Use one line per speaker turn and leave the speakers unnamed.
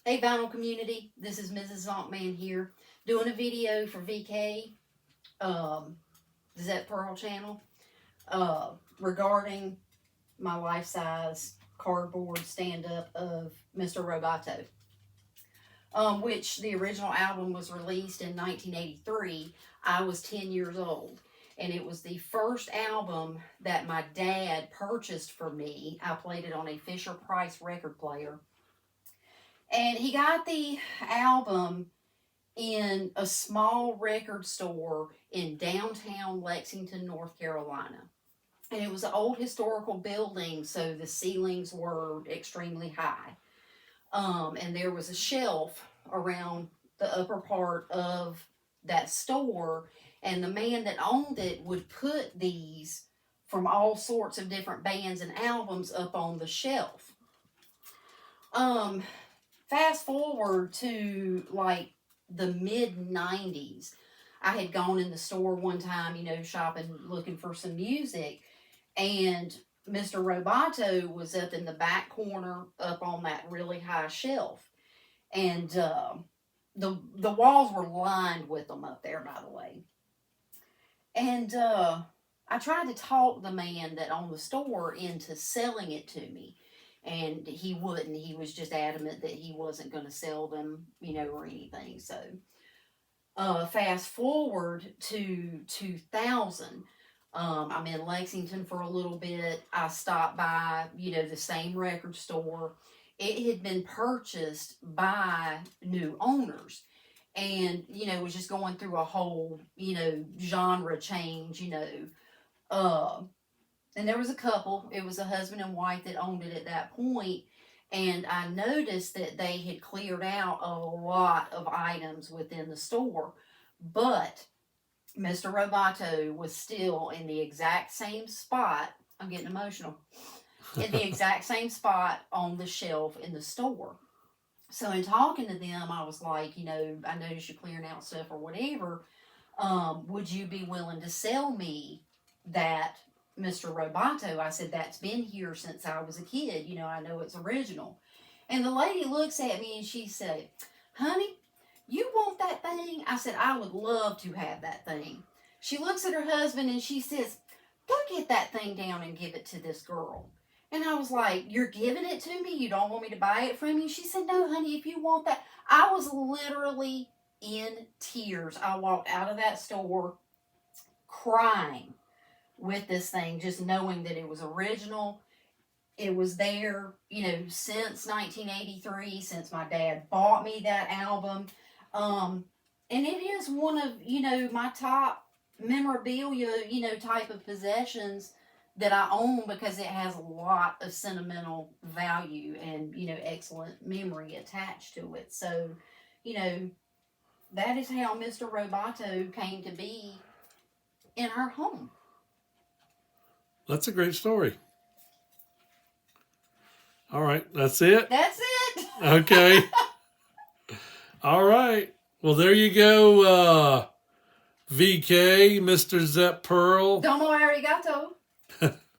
Hey, vinyl community, this is Mrs. Zonkman here, doing a video for VK, the Zep Pearl channel, regarding my life-size cardboard stand-up of Mr. Roboto, which the original album was released in 1983. I was 10 years old, and it was the first album that my dad purchased for me. I played it on a Fisher-Price record player. And he got the album in a small record store in downtown Lexington, North Carolina. And it was an old historical building, so the ceilings were extremely high. And there was a shelf around the upper part of that store, and the man that owned it would put these from all sorts of different bands and albums up on the shelf. Fast forward to like the mid-90s. I had gone in the store one time, shopping, looking for some music, and Mr. Roboto was up in the back corner up on that really high shelf. And the walls were lined with them up there, by the way. And I tried to talk the man that owned the store into selling it to me. And he wouldn't. He was just adamant that he wasn't going to sell them, or anything. So, fast forward to 2000. I'm in Lexington for a little bit. I stopped by, the same record store. It had been purchased by new owners. And, was just going through a whole, genre change, and there was a couple. It was a husband and wife that owned it at that point. And I noticed that they had cleared out a lot of items within the store. But Mr. Roboto was still in the exact same spot. I'm getting emotional. In the exact same spot on the shelf in the store. So in talking to them, I was like, I noticed you're clearing out stuff or whatever. Would you be willing to sell me that Mr. Roboto? I said, that's been here since I was a kid. I know it's original. And the lady looks at me and she said, honey, you want that thing? I said, I would love to have that thing. She looks at her husband and she says, go get that thing down and give it to this girl. And I was like, you're giving it to me? You don't want me to buy it from you? She said, no, honey, if you want that. I was literally in tears. I walked out of that store crying with this thing, just knowing that it was original. It was there, since 1983, since my dad bought me that album. And it is one of, my top memorabilia, type of possessions that I own, because it has a lot of sentimental value and, excellent memory attached to it. So, that is how Mr. Roboto came to be in our home.
That's a great story. All right, that's it?
That's it.
Okay. All right. Well, there you go, VK, Mr. Zep Pearl.
Domo arigato.